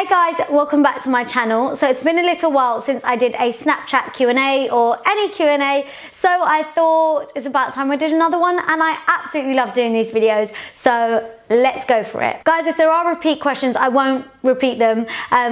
Hi guys, welcome back to my channel. So it's been a little while since I did a Snapchat Q&A or any Q&A, so I thought it's about time I did another one, and I absolutely love doing these videos, so let's go for it. Guys, if there are repeat questions, I won't repeat them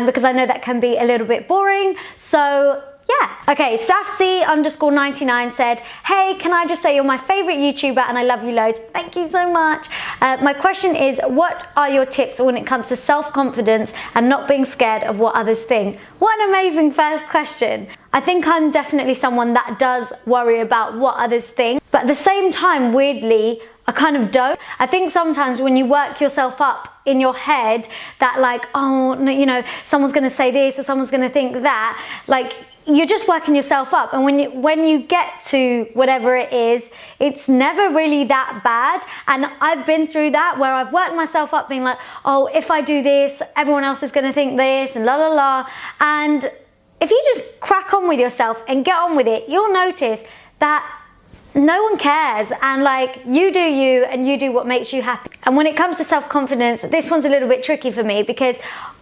because I know that can be a little bit boring, so yeah. Okay, Safsi_99 said, hey, can I just say you're my favorite YouTuber and I love you loads. Thank you so much. My question is, what are your tips when it comes to self-confidence and not being scared of what others think? What an amazing first question. I think I'm definitely someone that does worry about what others think, but at the same time, weirdly, I kind of don't. I think sometimes when you work yourself up in your head that like, oh, no, you know, someone's gonna say this or someone's gonna think that, like, you're just working yourself up, and when you get to whatever it is, it's never really that bad. And I've been through that where I've worked myself up being like, oh, if I do this, everyone else is gonna think this and la la la. And if you just crack on with yourself and get on with it, you'll notice that no one cares, and like, you do you and you do what makes you happy. And when it comes to self-confidence, this one's a little bit tricky for me because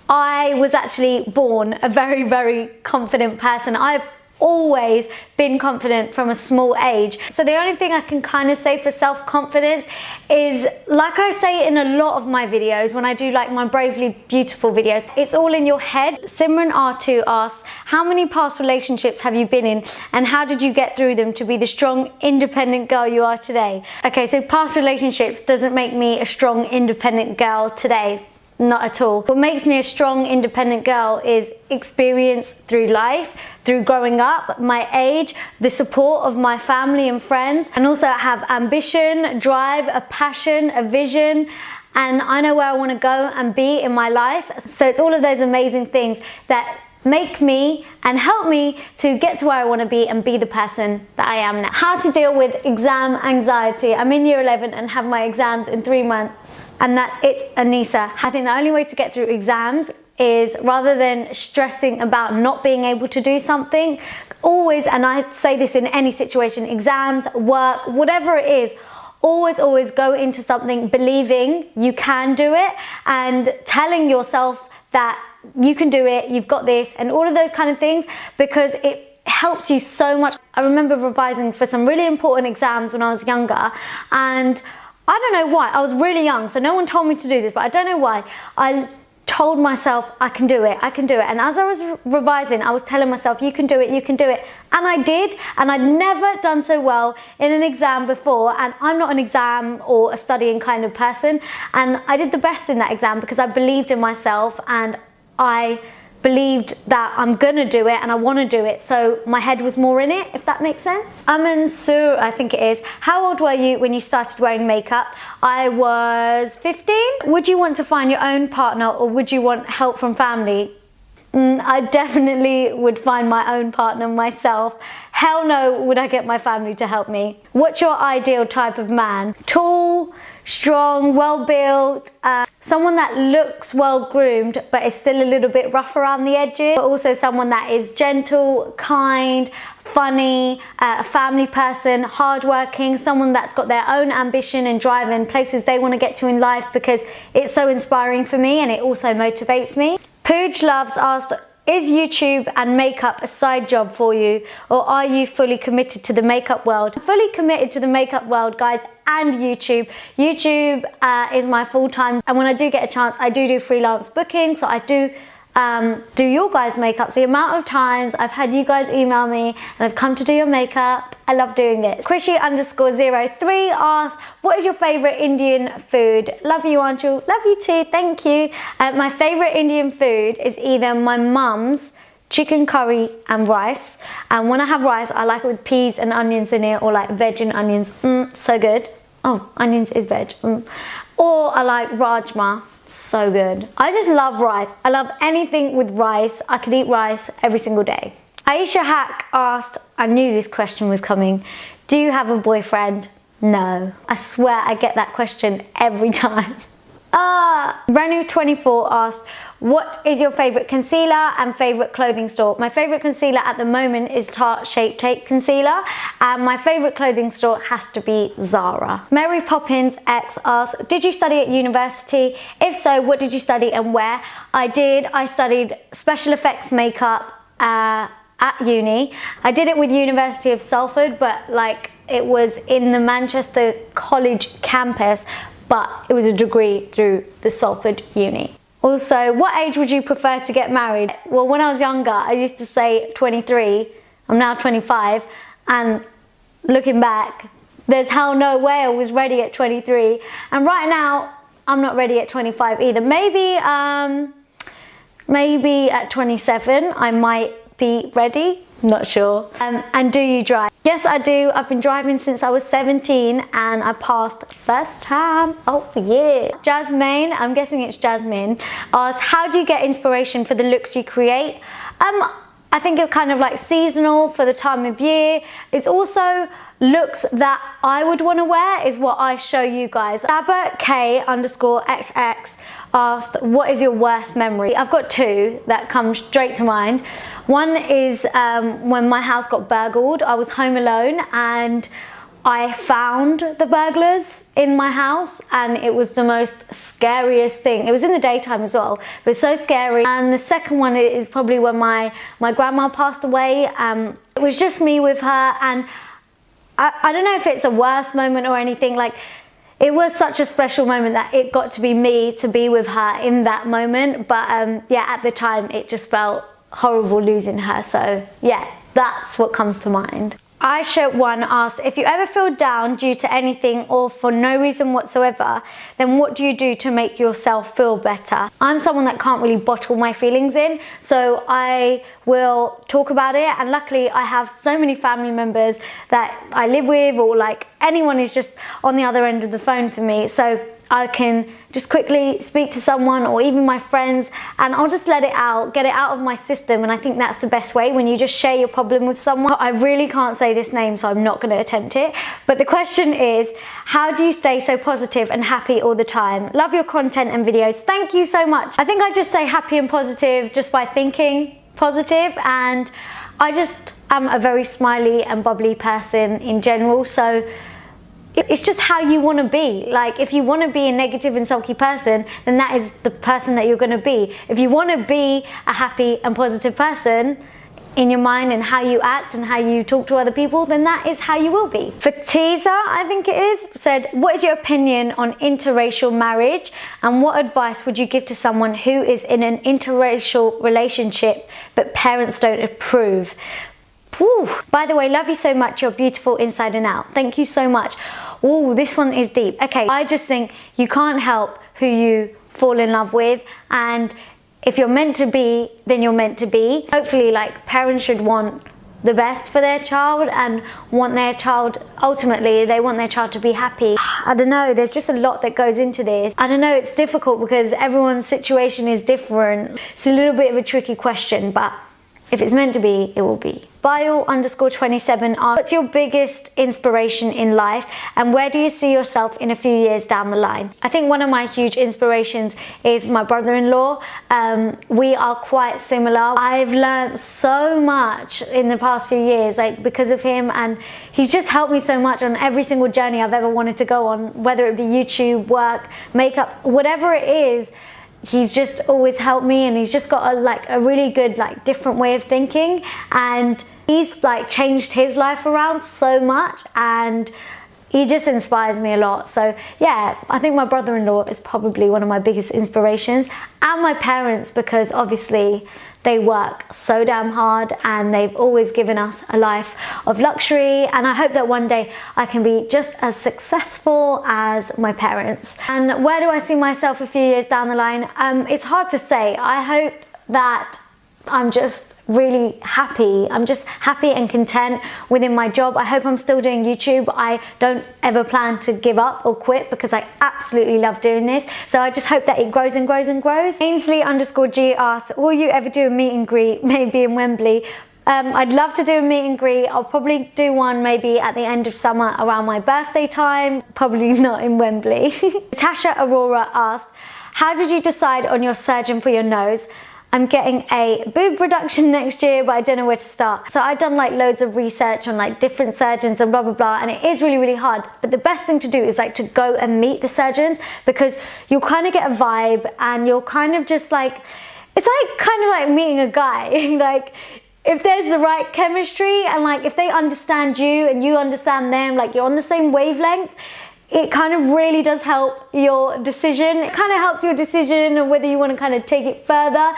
I was actually born a very, very confident person. I've always been confident from a small age. So the only thing I can kind of say for self-confidence is, like I say in a lot of my videos, when I do like my Bravely Beautiful videos, it's all in your head. Simran R2 asks, how many past relationships have you been in and how did you get through them to be the strong, independent girl you are today? Okay, so past relationships doesn't make me a strong, independent girl today. Not at all. What makes me a strong, independent girl is experience through life, through growing up, my age, the support of my family and friends, and also I have ambition, drive, a passion, a vision, and I know where I want to go and be in my life. So it's all of those amazing things that make me and help me to get to where I want to be and be the person that I am now. How to deal with exam anxiety. I'm in year 11 and have my exams in 3 months. And that's it, Anissa. I think the only way to get through exams is, rather than stressing about not being able to do something, always, and I say this in any situation, exams, work, whatever it is, always go into something believing you can do it and telling yourself that you can do it, you've got this, and all of those kind of things, because it helps you so much. I remember revising for some really important exams when I was younger, and I don't know why, I was really young, so no one told me to do this, but I don't know why. I told myself, I can do it, I can do it. And as I was revising, I was telling myself, you can do it, you can do it. And I did, and I'd never done so well in an exam before, and I'm not an exam or a studying kind of person. And I did the best in that exam because I believed in myself, and I believed that I'm gonna do it and I want to do it, so my head was more in it, if that makes sense. Aman Sur, I think it is. How old were you when you started wearing makeup? I was 15. Would you want to find your own partner or would you want help from family? I definitely would find my own partner myself. Hell no would I get my family to help me. What's your ideal type of man? Tall, strong, well-built, someone that looks well-groomed but is still a little bit rough around the edges, but also someone that is gentle, kind, funny, a family person, hardworking, someone that's got their own ambition and drive and places they want to get to in life, because it's so inspiring for me and it also motivates me. Pooj Loves asked, is YouTube and makeup a side job for you, or are you fully committed to the makeup world? I'm fully committed to the makeup world, guys, and YouTube. YouTube is my full-time, and when I do get a chance, I do freelance booking, so I do your guys' makeup. So the amount of times I've had you guys email me and I've come to do your makeup, I love doing it. Krishy_03 asked, what is your favorite Indian food? Love you, Anshul. Love you too, thank you. My favorite Indian food is either my mum's chicken curry and rice, and when I have rice, I like it with peas and onions in it, or like veg and onions. So good. Oh, onions is veg. Or I like rajma. So good. I just love rice. I love anything with rice. I could eat rice every single day. Aisha Hack asked, I knew this question was coming, do you have a boyfriend? No. I swear I get that question every time. Renu24 asked, what is your favourite concealer and favourite clothing store? My favourite concealer at the moment is Tarte Shape Tape Concealer, and my favourite clothing store has to be Zara. Mary Poppins X asked, did you study at university? If so, what did you study and where? I studied special effects makeup at uni. I did it with University of Salford, but like it was in the Manchester College campus, but it was a degree through the Salford uni. Also, what age would you prefer to get married? Well, when I was younger, I used to say 23. I'm now 25, and looking back, there's hell no way I was ready at 23. And right now, I'm not ready at 25 either. Maybe at 27, I might be ready. Not sure. And do you drive? Yes, I do. I've been driving since I was 17 and I passed first time. Oh yeah. Jasmine, I'm guessing it's Jasmine, asks, how do you get inspiration for the looks you create? I think it's kind of like seasonal for the time of year. It's also looks that I would want to wear is what I show you guys. Sabak_XX asked, what is your worst memory? I've got two that come straight to mind. One is when my house got burgled. I was home alone and I found the burglars in my house, and it was the most scariest thing. It was in the daytime as well. It was so scary. And the second one is probably when my grandma passed away. It was just me with her, and I don't know if it's a worst moment or anything. Like, it was such a special moment that it got to be me to be with her in that moment. But yeah, at the time it just felt horrible losing her. So yeah, that's what comes to mind. Aisha1 asked, if you ever feel down due to anything or for no reason whatsoever, then what do you do to make yourself feel better? I'm someone that can't really bottle my feelings in, so I will talk about it, and luckily I have so many family members that I live with, or like anyone is just on the other end of the phone for me, so I can just quickly speak to someone or even my friends, and I'll just let it out, get it out of my system. And I think that's the best way, when you just share your problem with someone. I really can't say this name, so I'm not going to attempt it. But the question is, how do you stay so positive and happy all the time? Love your content and videos. Thank you so much. I think I just say happy and positive just by thinking positive, and I just am a very smiley and bubbly person in general, so it's just how you want to be. Like, if you want to be a negative and sulky person, then that is the person that you're going to be. If you want to be a happy and positive person in your mind and how you act and how you talk to other people, then that is how you will be. Fatiza, I think it is, said, what is your opinion on interracial marriage, and what advice would you give to someone who is in an interracial relationship but parents don't approve? Ooh. By the way, love you so much. You're beautiful inside and out. Thank you so much. Oh, this one is deep. Okay, I just think you can't help who you fall in love with, and if you're meant to be, then you're meant to be. Hopefully, like, parents should want the best for their child and want their child, ultimately, they want their child to be happy. I don't know, there's just a lot that goes into this. I don't know, it's difficult because everyone's situation is different. It's a little bit of a tricky question, but if it's meant to be, it will be. Bio_27 asks, what's your biggest inspiration in life, and where do you see yourself in a few years down the line? I think one of my huge inspirations is my brother-in-law. We are quite similar. I've learned so much in the past few years, like, because of him, and he's just helped me so much on every single journey I've ever wanted to go on, whether it be YouTube, work, makeup, whatever it is. He's just always helped me, and he's just got a really good, like, different way of thinking, and he's like changed his life around so much, and he just inspires me a lot. So yeah, I think my brother-in-law is probably one of my biggest inspirations, and my parents, because obviously they work so damn hard and they've always given us a life of luxury, and I hope that one day I can be just as successful as my parents. And where do I see myself a few years down the line? It's hard to say. I hope that I'm just really happy. I'm just happy and content within my job. I hope I'm still doing YouTube. I don't ever plan to give up or quit because I absolutely love doing this. So I just hope that it grows and grows and grows. Ainsley_G asks, will you ever do a meet and greet, maybe in Wembley? I'd love to do a meet and greet. I'll probably do one maybe at the end of summer around my birthday time, probably not in Wembley. Natasha Aurora asked, how did you decide on your surgeon for your nose? I'm getting a boob reduction next year, but I don't know where to start. So I've done like loads of research on like different surgeons and blah, blah, blah. And it is really, really hard. But the best thing to do is like to go and meet the surgeons, because you'll kind of get a vibe and you'll kind of just like, it's like kind of like meeting a guy. Like, if there's the right chemistry and like if they understand you and you understand them, like you're on the same wavelength, it kind of really does help your decision. It kind of helps your decision of whether you want to kind of take it further.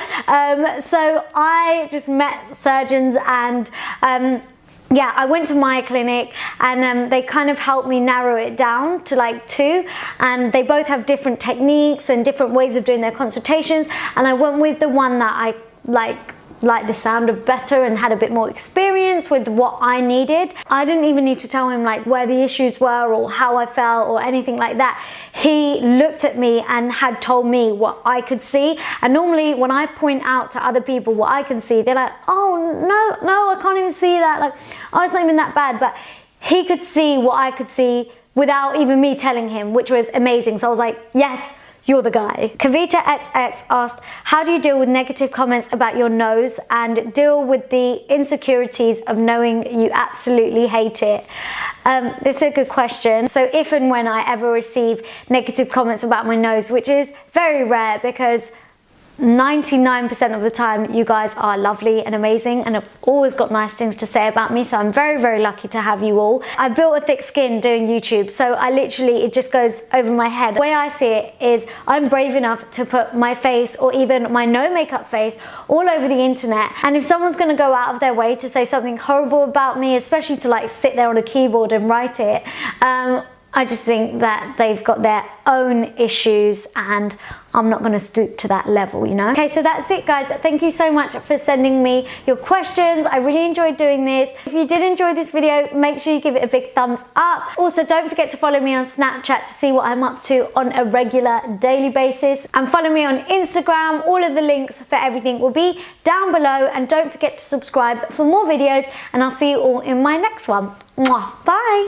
So I just met surgeons and yeah, I went to my clinic and they kind of helped me narrow it down to like 2, and they both have different techniques and different ways of doing their consultations, and I went with the one that I liked the sound of better and had a bit more experience with what I needed. I didn't even need to tell him like where the issues were or how I felt or anything like that. He looked at me and had told me what I could see, and normally when I point out to other people what I can see, they're like, oh no, I can't even see that, like, oh, it's not even that bad. But he could see what I could see without even me telling him, which was amazing. So I was like, yes, you're the guy. Kavita XX asked, how do you deal with negative comments about your nose and deal with the insecurities of knowing you absolutely hate it? This is a good question. So if and when I ever receive negative comments about my nose, which is very rare because 99% of the time you guys are lovely and amazing and have always got nice things to say about me, so I'm very, very lucky to have you all. I built a thick skin doing YouTube, so I literally, it just goes over my head. The way I see it is I'm brave enough to put my face or even my no makeup face all over the internet, and if someone's going to go out of their way to say something horrible about me, especially to like sit there on a keyboard and write it, I just think that they've got their own issues and I'm not going to stoop to that level, you know? Okay, so that's it, guys. Thank you so much for sending me your questions. I really enjoyed doing this. If you did enjoy this video, make sure you give it a big thumbs up. Also, don't forget to follow me on Snapchat to see what I'm up to on a regular daily basis. And follow me on Instagram. All of the links for everything will be down below. And don't forget to subscribe for more videos. And I'll see you all in my next one. Mwah. Bye.